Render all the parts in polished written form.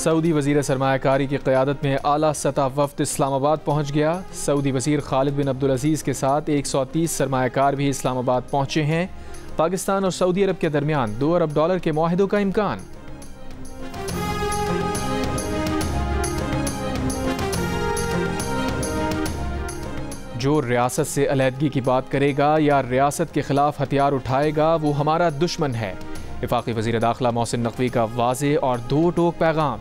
Saudi वज़ीर सरमायाकारी की क़यादत में आला सतह वफ़द इस्लामाबाद पहुँच गया। सऊदी वज़ीर खालिद बिन अब्दुल अज़ीज़ के साथ 130 सरमायाकार भी इस्लामाबाद पहुँचे हैं। पाकिस्तान और सऊदी अरब के दरमियान $2 अरब के मुआहिदों का इम्कान। जो रियासत से अलहदगी की बात करेगा या रियासत के खिलाफ हथियार उठाएगा वो हमारा दुश्मन है। वफाकी वज़ीर दाखिला मोहसिन नकवी का वाज़े और दो टोक पैगाम।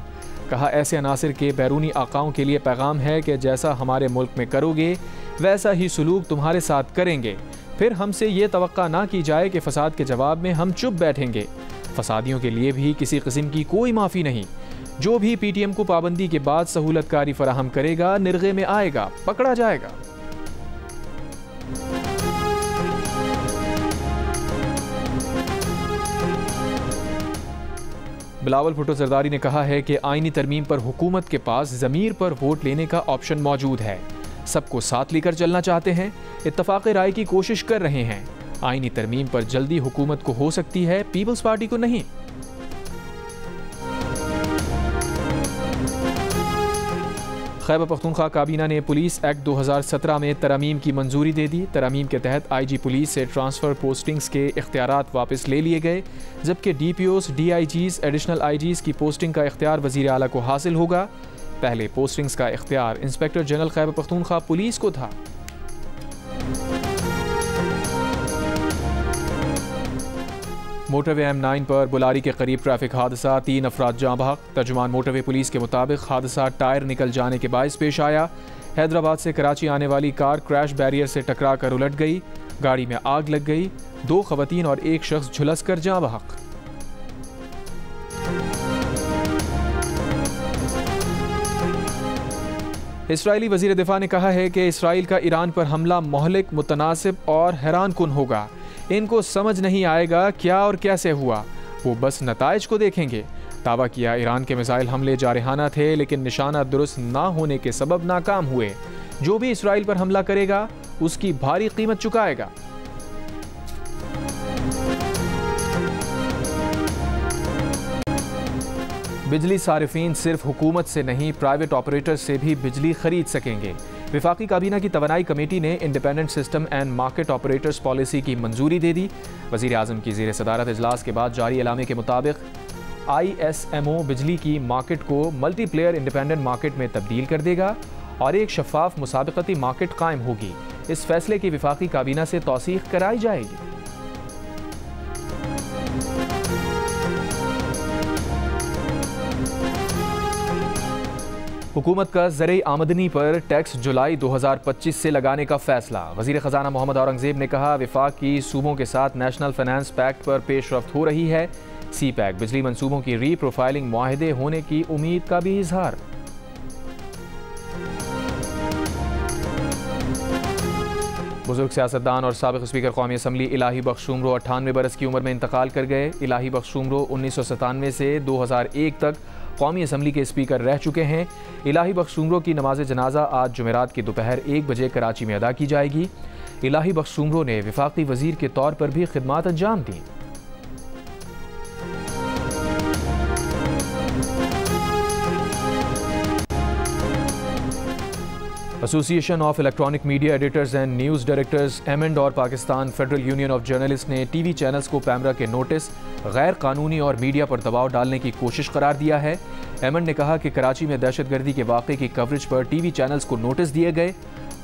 कहा, ऐसे अनासिर के बैरूनी आकाओं के लिए पैगाम है कि जैसा हमारे मुल्क में करोगे वैसा ही सलूक तुम्हारे साथ करेंगे। फिर हमसे ये तवक्का ना की जाए कि फ़साद के जवाब में हम चुप बैठेंगे। फ़सादियों के लिए भी किसी किस्म की कोई माफ़ी नहीं। जो भी PTM को पाबंदी के बाद सहूलतकारी फराहम करेगा निर्गे में आएगा, पकड़ा जाएगा। बिलावल भुट्टो जरदारी ने कहा है कि आईनी तरमीम पर हुकूमत के पास ज़मीर पर वोट लेने का ऑप्शन मौजूद है। सबको साथ लेकर चलना चाहते हैं, इत्तफाक़ राय की कोशिश कर रहे हैं। आईनी तरमीम पर जल्दी हुकूमत को हो सकती है, पीपल्स पार्टी को नहीं। खैबर पख्तूनख्वा काबीना ने पुलिस एक्ट 2017 में तरमीम की मंजूरी दे दी। तरमीम के तहत IG पुलिस से ट्रांसफ़र पोस्टिंग्स के इख्तियारात वापस ले लिए गए, जबकि DPOs, DIGs, एडिशनल IGs की पोस्टिंग का इख्तियार वज़ीर आला को हासिल होगा। पहले पोस्टिंग्स का इख्तियार inspector general Khyber Pakhtunkhwa police को था। मोटरवे M9 पर बुलारी के करीब ट्रैफिक हादसा, 3 अफराद जाँ बहक। तर्जुमान मोटरवे पुलिस के मुताबिक हादसा टायर निकल जाने के बायस पेश आया। हैदराबाद से कराची आने वाली कार क्रैश बैरियर से टकरा कर उलट गई। गाड़ी में आग लग गई। 2 खवातीन और 1 शख्स झुलस कर जाँ बहक। इसराइली वज़ीर दिफा ने कहा है कि इसराइल का ईरान पर हमला मोहलिक, मुतनासिब और हैरान कुन होगा। इनको समझ नहीं आएगा क्या और कैसे हुआ, वो बस नताइज को देखेंगे। दावा किया, ईरान के मिसाइल हमले जारहाना थे लेकिन निशाना दुरुस्त ना होने के सबब नाकाम हुए। जो भी इसराइल पर हमला करेगा उसकी भारी कीमत चुकाएगा। बिजली सारिफीन सिर्फ हुकूमत से नहीं प्राइवेट ऑपरेटर से भी बिजली खरीद सकेंगे। वफाकी काबीना की तवानाई कमेटी ने independent system and market operators policy की मंजूरी दे दी। वज़ीर आज़म की ज़ेर सदारत इजलास के बाद जारी एलामे के मुताबिक ISMO बिजली की मार्केट को मल्टीप्लेयर इंडिपेंडेंट मार्केट में तब्दील कर देगा और एक शफाफ मुसाबकती मार्केट कायम होगी। इस फैसले की वफाकी काबीना से तौसीक़ कराई जाएगी। हुकूमत का ज़रिए आमदनी पर टैक्स जुलाई 2025 से लगाने का फैसला। वज़ीर ख़जाना मोहम्मद औरंगज़ेब ने कहा, वफाकी सूबों के साथ नेशनल फाइनेंस पैक्ट पर पेशरफ्त हो रही है। CPEC बिजली मनसूबों की री प्रोफाइलिंग मुआहिदे होने की उम्मीद का भी इजहार। बुजुर्ग सियासतदान और साबिक़ स्पीकर कौमी असम्बली इलाही बख्श उमरो 98 बरस की उम्र में इंतकाल कर गए। इलाही बख्श उमरो 1997 से 2001 तक कौमी असम्बली के स्पीकर रह चुके हैं। इलाही बख्श उमरो की नमाज जनाजा आज जुमेरात की दोपहर 1 बजे कराची में अदा की जाएगी। इलाही बख्श उमरो ने वफाकी वज़ीर के तौर पर भी खिदमात अंजाम दी। Association of electronic media editors and news directors AMEND और Pakistan federal union of journalist ने TV चैनल्स को पैमरा के नोटिस गैर कानूनी और मीडिया पर दबाव डालने की कोशिश करार दिया है। एमेंड ने कहा कि कराची में दहशतगर्दी के वाक़े की कवरेज पर TV चैनल्स को नोटिस दिए गए।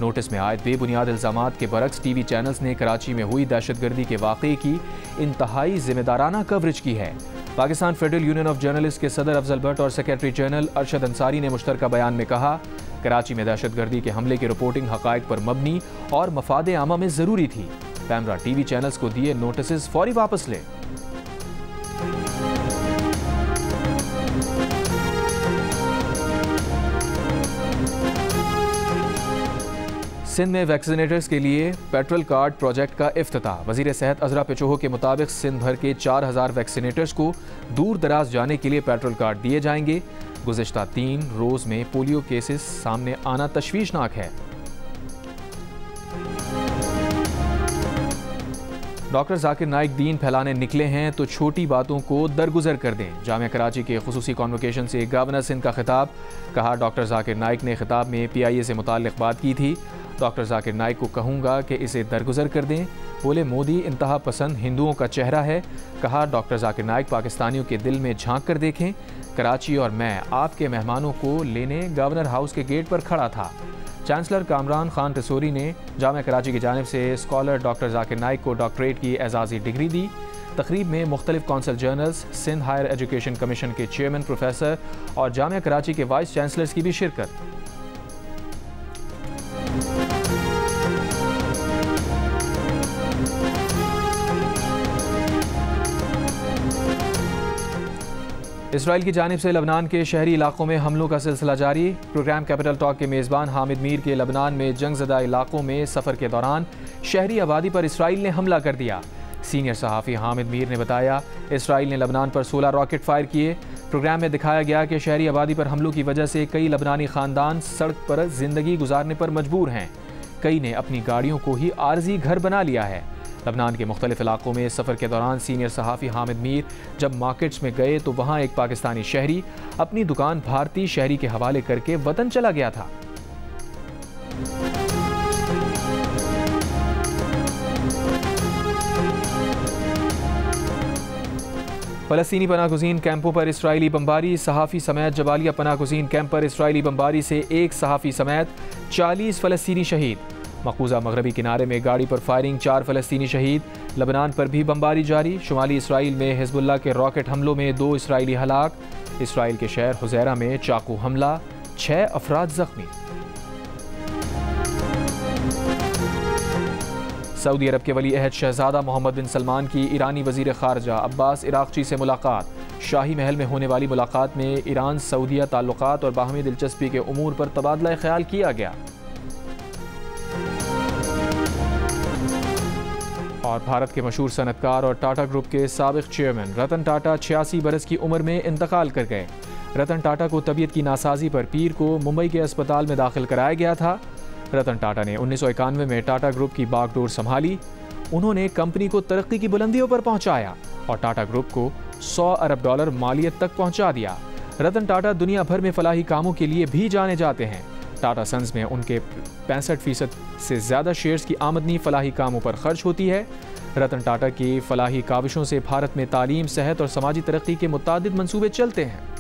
नोटिस में आए बेबुनियाद इल्ज़ामात के बरक्स TV चैनल्स ने कराची में हुई दहशतगर्दी के वाक़े की इंतहाई जिम्मेदाराना कवरेज की है। Pakistan federal union of journalist के सदर अफजल भट्ट और सेक्रेटरी जनरल अरशद अंसारी ने मुश्तरका बयान में कहा, कराची में दहशतगर्दी के हमले की रिपोर्टिंग हक़ाइक़ पर मबनी और मफाद आमा में ज़रूरी थी। पैमरा TV चैनल्स को दिए नोटिस फौरी वापस लें। सिंध में वैक्सीनेटर्स के लिए पेट्रोल कार्ड प्रोजेक्ट का इफ्तिताह। वज़ीर सेहत अज़रा पेचोहो के मुताबिक सिंध भर के 4000 वैक्सीनेटर्स को दूर दराज जाने के लिए पेट्रोल कार्ड दिए जाएंगे। गुज़िश्ता 3 रोज़ में पोलियो केसेस सामने आना तशवीशनाक है। डॉक्टर जाकिर नाइक दीन फैलाने निकले हैं तो छोटी बातों को दरगुजर कर दें। जामिया कराची के खुसूसी कॉन्वोकेशन से गवर्नर सिंध का खिताब। कहा, डॉक्टर जाकिर नाइक ने खिताब में PIA से मुताल्लिक़ बात की थी। डॉक्टर जाकिर नाइक को कहूँगा कि इसे दरगुजर कर दें। बोले, मोदी इंतहा पसंद हिंदुओं का चेहरा है। कहा, डॉक्टर जाकिर नाइक पाकिस्तानियों के दिल में झांक कर देखें। कराची और मैं आपके मेहमानों को लेने गवर्नर हाउस के गेट पर खड़ा था। चांसलर कामरान खान टिसोरी ने जामिया कराची की जानिब से स्कॉलर डॉक्टर जाकिर नाइक को डॉक्टरेट की एजाज़ी डिग्री दी। तकरीब में मुख्तलिफ consul generals, Sindh higher education commission के चेयरमैन प्रोफेसर और जामिया कराची के वाइस चांसलर्स की भी शिरकत। इसराइल की जानिब से लबनान के शहरी इलाकों में हमलों का सिलसिला जारी। प्रोग्राम कैपिटल टॉक के मेज़बान हामिद मीर के लबनान में जंगज़दा इलाकों में सफ़र के दौरान शहरी आबादी पर इसराइल ने हमला कर दिया। सीनियर सहाफ़ी हामिद मीर ने बताया, इसराइल ने लबनान पर 16 रॉकेट फायर किए। प्रोग्राम में दिखाया गया कि शहरी आबादी पर हमलों की वजह से कई लबनानी ख़ानदान सड़क पर ज़िंदगी गुजारने पर मजबूर हैं। कई ने अपनी गाड़ियों को ही आर्जी घर बना लिया है। लबनान के मुख्तलिफ इलाकों में सफ़र के दौरान सीनियर सहाफ़ी हामिद मीर जब मार्केट्स में गए तो वहाँ एक पाकिस्तानी शहरी अपनी दुकान भारतीय शहरी के हवाले करके वतन चला गया था। फ़लस्तीनी पनाहगुज़ीन कैंपों पर इसराइली बमबारी। सहाफ़ी समेत जबालिया पनाहगुज़ीन कैंप पर इसराइली बमबारी से एक सहाफ़ी समेत 40 फ़लस्तीनी शहीद। मकबूजा मगरबी किनारे में गाड़ी पर फायरिंग, 4 फ़लस्तीनी शहीद। लबनान पर भी बमबारी जारी। शुमाली इसराइल में हिज़्बुल्लाह के रॉकेट हमलों में 2 इसराइली हलाक। इसराइल के शहर हुज़ैरा में चाकू हमला, 6 अफराद ज़ख्मी। सऊदी अरब के वली अहद शहजादा मोहम्मद बिन सलमान की ईरानी वज़ीर ख़ारजा अब्बास इराक़ची से मुलाकात। शाही महल में होने वाली मुलाकात में ईरान सऊदीया ताल्लुकात और बाहमी दिलचस्पी के उमूर पर तबादला ख्याल किया गया। और भारत के मशहूर सनतकार और टाटा ग्रुप के साबिक़ चेयरमैन रतन टाटा 86 बरस की उम्र में इंतकाल कर गए। रतन टाटा को तबीयत की नासाजी पर पीर को मुंबई के अस्पताल में दाखिल कराया गया था। रतन टाटा ने 1991 में टाटा ग्रुप की बागडोर संभाली। उन्होंने कंपनी को तरक्की की बुलंदियों पर पहुंचाया और टाटा ग्रुप को $100 अरब मालियत तक पहुंचा दिया। रतन टाटा दुनिया भर में फलाही कामों के लिए भी जाने जाते हैं। टाटा सन्स में उनके 65% से ज़्यादा शेयर्स की आमदनी फलाही कामों पर खर्च होती है। रतन टाटा की फलाही काविशों से भारत में तालीम, सेहत और समाजी तरक्की के मुतादिद मंसूबे चलते हैं।